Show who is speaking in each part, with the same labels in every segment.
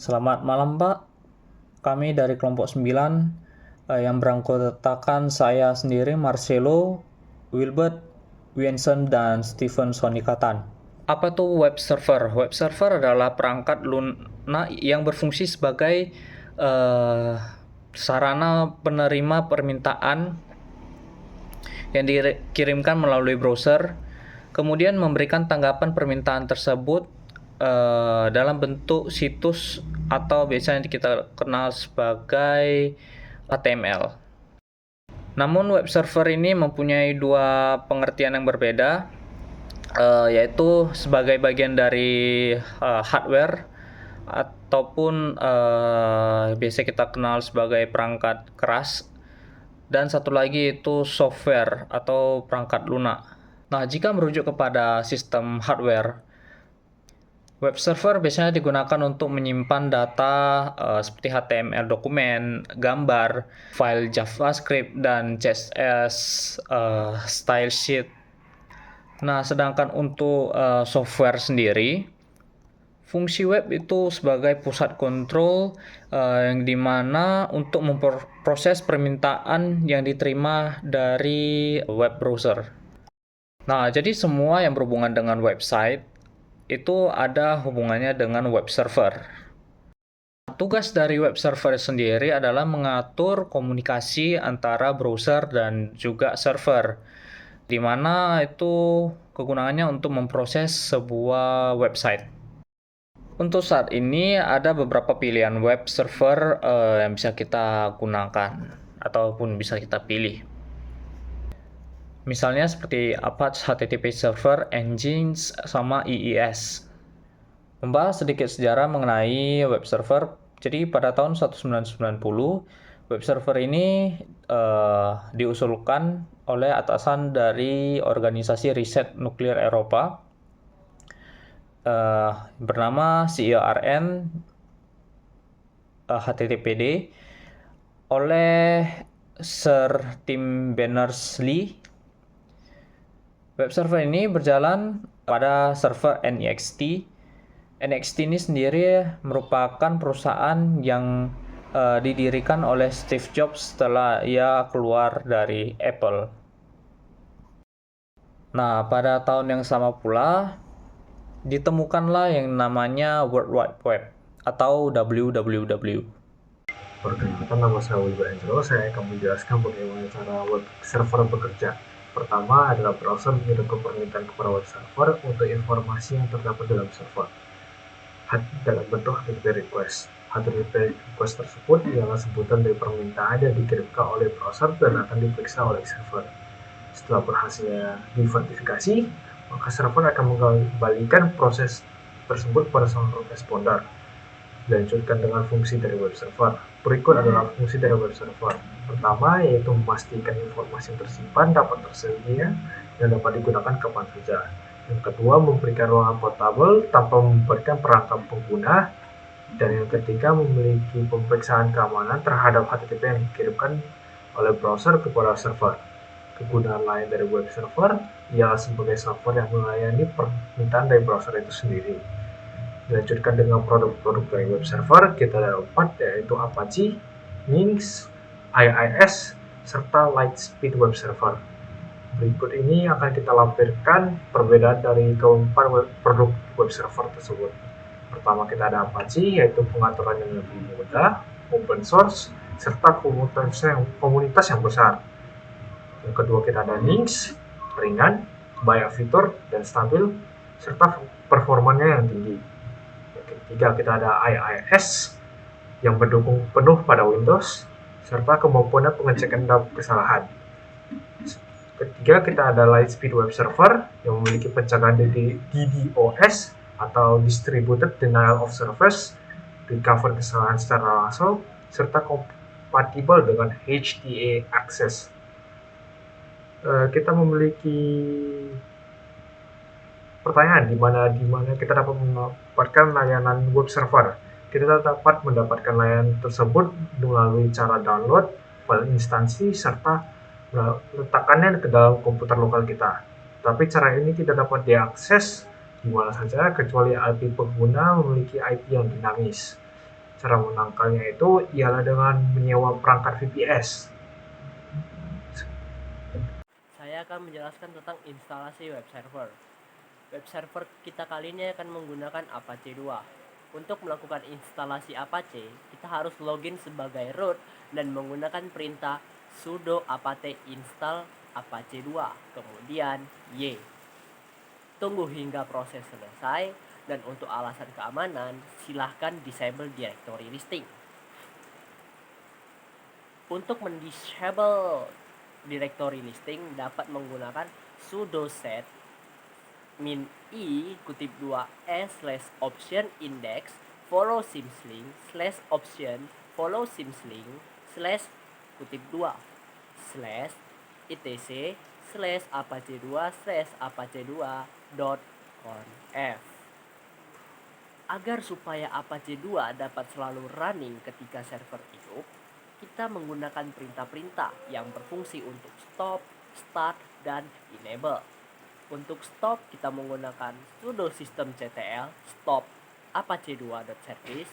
Speaker 1: Selamat malam Pak, kami dari kelompok 9 yang beranggotakan saya sendiri, Marcelo, Wilbert, Winston, dan Stephen Sonikatan. Apa tuh web server? Web server adalah perangkat lunak yang berfungsi sebagai sarana penerima permintaan yang dikirimkan melalui browser, kemudian memberikan tanggapan permintaan tersebut dalam bentuk situs atau biasanya kita kenal sebagai HTML. Namun web server ini mempunyai dua pengertian yang berbeda, yaitu sebagai bagian dari hardware ataupun biasa kita kenal sebagai perangkat keras, dan satu lagi itu software atau perangkat lunak. Nah, jika merujuk kepada sistem hardware, web server biasanya digunakan untuk menyimpan data seperti HTML dokumen, gambar, file JavaScript, dan CSS style sheet. Nah, sedangkan untuk software sendiri, fungsi web itu sebagai pusat kontrol yang dimana untuk memproses permintaan yang diterima dari web browser. Nah, jadi semua yang berhubungan dengan website itu ada hubungannya dengan web server. Tugas dari web server sendiri adalah mengatur komunikasi antara browser dan juga server, di mana itu kegunaannya untuk memproses sebuah website. Untuk saat ini ada beberapa pilihan web server yang bisa kita gunakan ataupun bisa kita pilih. Misalnya seperti Apache HTTP Server, Nginx, sama IIS. Membahas sedikit sejarah mengenai web server. Jadi pada tahun 1990, web server ini diusulkan oleh atasan dari organisasi riset nuklir Eropa bernama CERN HTTPD oleh Sir Tim Berners-Lee. Web server ini berjalan pada server NXT. NXT ini sendiri merupakan perusahaan yang didirikan oleh Steve Jobs setelah ia keluar dari Apple. Nah, pada tahun yang sama pula ditemukanlah yang namanya World Wide Web atau WWW.
Speaker 2: Perkenalkan, nama saya Wilbur Angelo. Saya akan menjelaskan bagaimana cara web server bekerja. Pertama adalah browser mengirimkan permintaan kepada web server untuk informasi yang terdapat dalam server dalam bentuk HTTP request. HTTP request tersebut ialah sebutan dari permintaan yang dikirimkan oleh browser dan akan diperiksa oleh server. Setelah berhasil diverifikasi, maka server akan mengembalikan proses tersebut pada sang responder. Dilanjutkan dengan fungsi dari web server. Berikut adalah fungsi dari web server. Pertama, yaitu memastikan informasi yang tersimpan dapat tersedia dan dapat digunakan kapan saja. Yang kedua, memberikan ruangan portable tanpa memberikan perangkat pengguna. Dan yang ketiga, memiliki pemeriksaan keamanan terhadap HTTP yang dikirimkan oleh browser kepada server. Kegunaan lain dari web server ialah sebagai server yang melayani permintaan dari browser itu sendiri. Dilanjutkan dengan produk-produk dari web server, kita ada 4, yaitu Apache, Nginx, IIS, serta Lightspeed Web Server. Berikut ini akan kita lampirkan perbedaan dari keempat produk web server tersebut. Pertama kita ada Apache, yaitu pengaturan yang lebih mudah, open source, serta komunitas yang besar. Yang kedua kita ada Nginx, ringan, banyak fitur dan stabil, serta performanya yang tinggi. Ketiga kita ada IIS yang mendukung penuh pada Windows serta kemampuan pengecekan dan kesalahan. Ketiga kita ada Lightspeed Web Server yang memiliki penjagaan DDoS atau Distributed Denial of Service, recover kesalahan secara langsung, serta kompatibel dengan HTA Access. Kita memiliki pertanyaan di mana kita dapat mendapatkan layanan web server. Kita dapat mendapatkan layanan tersebut melalui cara download file instansi serta meletakkannya ke dalam komputer lokal kita. Tapi cara ini tidak dapat diakses di mana saja kecuali IP pengguna memiliki IP yang dinamis. Cara menangkalnya itu ialah dengan menyewa perangkat VPS.
Speaker 3: Saya akan menjelaskan tentang instalasi web server. Web server kita kali ini akan menggunakan Apache 2. Untuk melakukan instalasi Apache, kita harus login sebagai root dan menggunakan perintah sudo apt install apache 2, kemudian y. Tunggu hingga proses selesai, dan untuk alasan keamanan, silahkan disable directory listing. Untuk mendisable directory listing dapat menggunakan sudo set min i kutip 2 slash option index follow symlink slash option follow symlink slash kutip 2 slash etc slash apache 2 slash apache 2 dot conf. Agar supaya Apache 2 dapat selalu running ketika server hidup, kita menggunakan perintah-perintah yang berfungsi untuk stop, start, dan enable. Untuk stop, kita menggunakan sudo systemctl stop apache 2.service.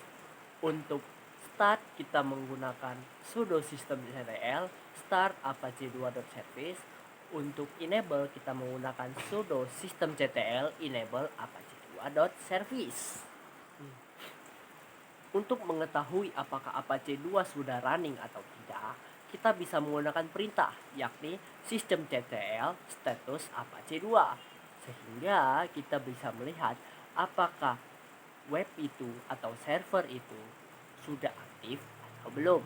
Speaker 3: Untuk start, kita menggunakan sudo systemctl start apache 2.service. Untuk enable, kita menggunakan sudo systemctl enable apache 2.service. Untuk mengetahui apakah Apache 2 sudah running atau tidak, kita bisa menggunakan perintah, yakni systemctl status Apache 2, sehingga kita bisa melihat apakah web itu atau server itu sudah aktif atau belum.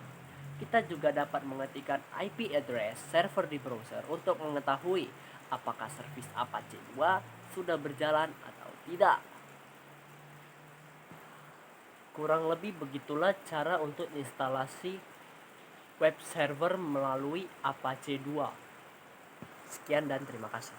Speaker 3: Kita juga dapat mengetikkan IP address server di browser untuk mengetahui apakah servis Apache 2 sudah berjalan atau tidak. Kurang lebih begitulah cara untuk instalasi web server melalui Apache 2. Sekian dan terima kasih.